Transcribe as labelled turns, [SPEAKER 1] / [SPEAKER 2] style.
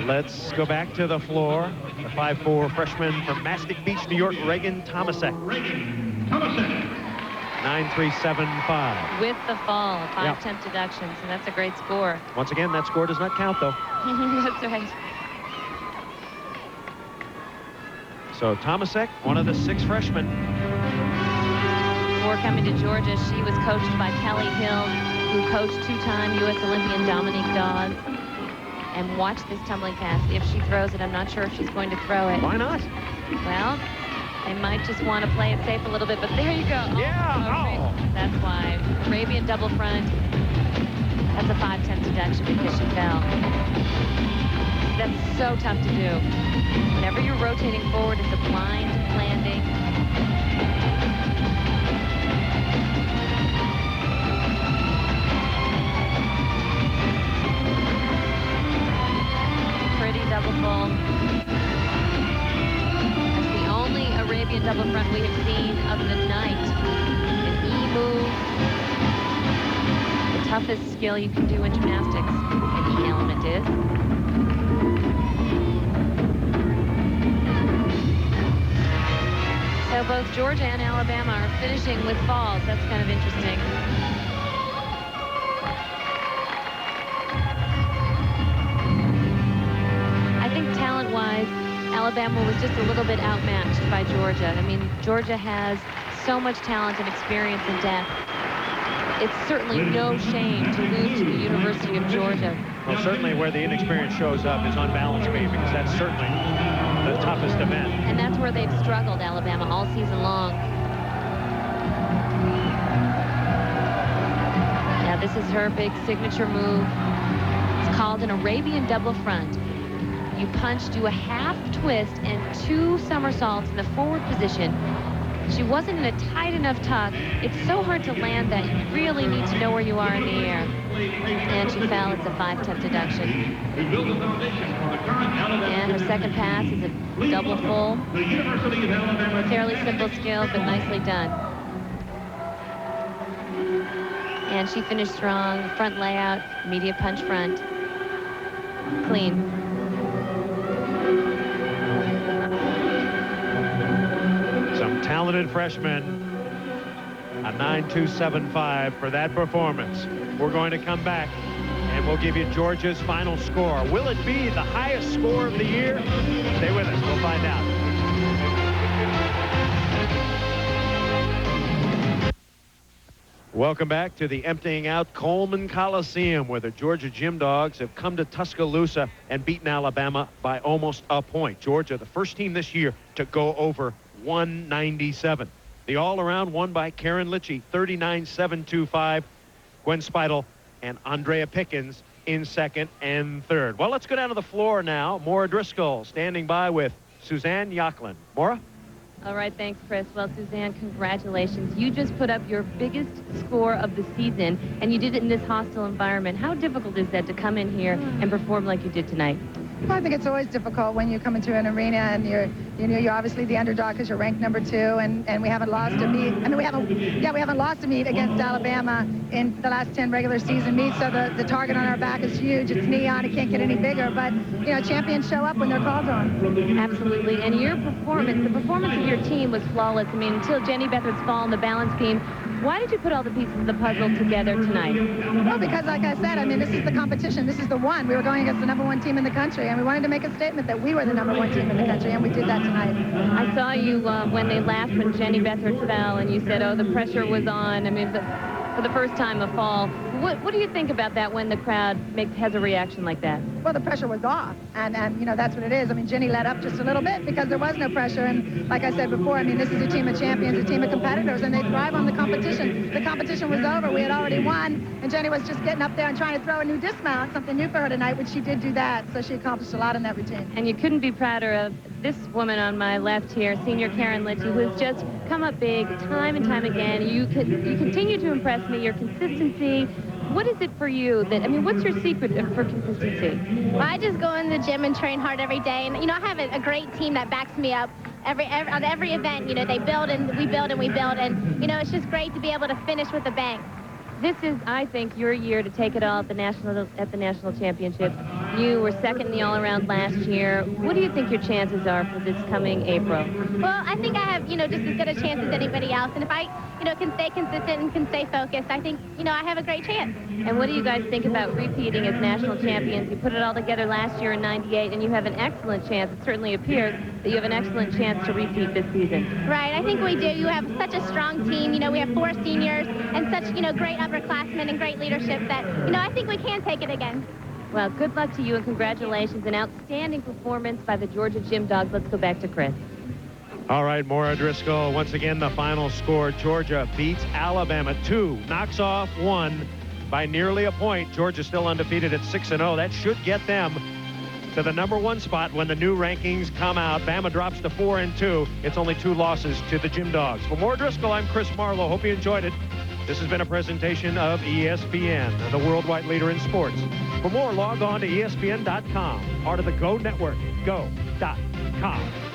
[SPEAKER 1] Let's go back to the floor. The 5'4" freshman from Mastic Beach, New York, Raegan Tomasek. 9.375.
[SPEAKER 2] With the fall, 5 temp deductions, and that's a great score.
[SPEAKER 1] Once again, that score does not count, though.
[SPEAKER 2] That's right.
[SPEAKER 1] So Tomasek, one of the 6 freshmen.
[SPEAKER 2] Before coming to Georgia, she was coached by Kelly Hill, who coached 2-time U.S. Olympian Dominique Dawes. And watch this tumbling pass. If she throws it, I'm not sure if she's going to throw it.
[SPEAKER 1] Why not?
[SPEAKER 2] Well, they might just want to play it safe a little bit, but there you go.
[SPEAKER 1] Yeah.
[SPEAKER 2] That's why. Arabian double front. That's a 5 temp deduction because she fell. That's so tough to do. Whenever you're rotating forward, it's a blind landing. Pretty double full. That's the only Arabian double front we have seen of the night. An E move. The toughest skill you can do in gymnastics. An E element is. So both Georgia and Alabama are finishing with falls. That's kind of interesting. I think talent-wise, Alabama was just a little bit outmatched by Georgia. I mean, Georgia has so much talent and experience and depth. It's certainly no shame to lose to the University of Georgia.
[SPEAKER 1] Well, certainly where the inexperience shows up is on balance beam, because that's certainly the toughest event.
[SPEAKER 2] And that's where they've struggled, Alabama, all season long. Now, this is her big signature move. It's called an Arabian double front. You punch, do a half twist and 2 somersaults in the forward position. She wasn't in a tight enough tuck. It's so hard to land that. You really need to know where you are in the air. And she fell. It's a 5 temp deduction. And her second pass is a double full. Fairly simple skill, but nicely done. And she finished strong. Front layout, immediate punch front. Clean.
[SPEAKER 1] Some talented freshmen. A 9.275 for that performance. We're going to come back and we'll give you Georgia's final score. Will it be the highest score of the year? Stay with us. We'll find out. Welcome back to the emptying out Coleman Coliseum, where the Georgia Gym Dogs have come to Tuscaloosa and beaten Alabama by almost a point. Georgia, the first team this year to go over 197. The all-around won by Karen Litchie, 39.725. Gwen Speidel and Andrea Pickens in second and third. Well, let's go down to the floor now. Maura Driscoll standing by with Suzanne Yochlin. Maura?
[SPEAKER 2] All right, thanks, Chris. Well, Suzanne, congratulations. You just put up your biggest score of the season, and you did it in this hostile environment. How difficult is that to come in here and perform like you did tonight?
[SPEAKER 3] Well, I think it's always difficult when you come into an arena and you're obviously the underdog because you're ranked number 2, and we haven't lost a meet. I mean, we haven't lost a meet against Alabama in the last 10 regular season meets. So the target on our back is huge. It's neon. It can't get any bigger. But champions show up when they're called on.
[SPEAKER 2] Absolutely. And your performance, the performance of your team was flawless. I mean, until Jenny Beathard's fall on the balance beam. Why did you put all the pieces of the puzzle together tonight?
[SPEAKER 3] Well, because like I said, I mean, this is the competition. This is the one. We were going against the number 1 team in the country, and we wanted to make a statement that we were the number 1 team in the country, and we did that tonight.
[SPEAKER 2] I saw you when they laughed when Jenny Beathard fell, and you said, oh, the pressure was on. I mean, for the first time a fall. What do you think about that when the crowd has a reaction like that?
[SPEAKER 3] Well, the pressure was off, and that's what it is. I mean, Jenny let up just a little bit because there was no pressure, and like I said before, I mean, this is a team of champions, a team of competitors, and they thrive on the competition. The competition was over. We had already won, and Jenny was just getting up there and trying to throw a new dismount, something new for her tonight, which she did do that, so she accomplished a lot in that routine.
[SPEAKER 2] And you couldn't be prouder of this woman on my left here, senior Karen Litchie, who has just come up big time and time again. You continue to impress me, your consistency. What is it for you that, I mean, what's your secret for consistency?
[SPEAKER 4] Well, I just go in the gym and train hard every day. And, I have a great team that backs me up on every event. They build and we build and we build. And, it's just great to be able to finish with a bang.
[SPEAKER 2] This is, I think, your year to take it all at the national championships. You were second in the all-around last year. What do you think your chances are for this coming April?
[SPEAKER 4] Well, I think I have, just as good a chance as anybody else. And if I, can stay consistent and can stay focused, I think, I have a great chance.
[SPEAKER 2] And what do you guys think about repeating as national champions? You put it all together last year in '98, and you have an excellent chance. It certainly appears that you have an excellent chance to repeat this season.
[SPEAKER 4] Right, I think we do. You have such a strong team. We have 4 seniors and such, great upperclassmen and great leadership that, I think we can take it again.
[SPEAKER 2] Well, good luck to you and congratulations. An outstanding performance by the Georgia Gym Dogs. Let's go back to Chris.
[SPEAKER 1] All right, Maura Driscoll. Once again, the final score. Georgia beats Alabama 2, knocks off 1 by nearly a point. Georgia still undefeated at 6-0. That should get them to the #1 spot when the new rankings come out. Bama drops to 4-2. It's only 2 losses to the Gym Dogs. For Maura Driscoll, I'm Chris Marlowe. Hope you enjoyed it. This has been a presentation of ESPN, the worldwide leader in sports. For more, log on to ESPN.com, part of the Go Network, go.com.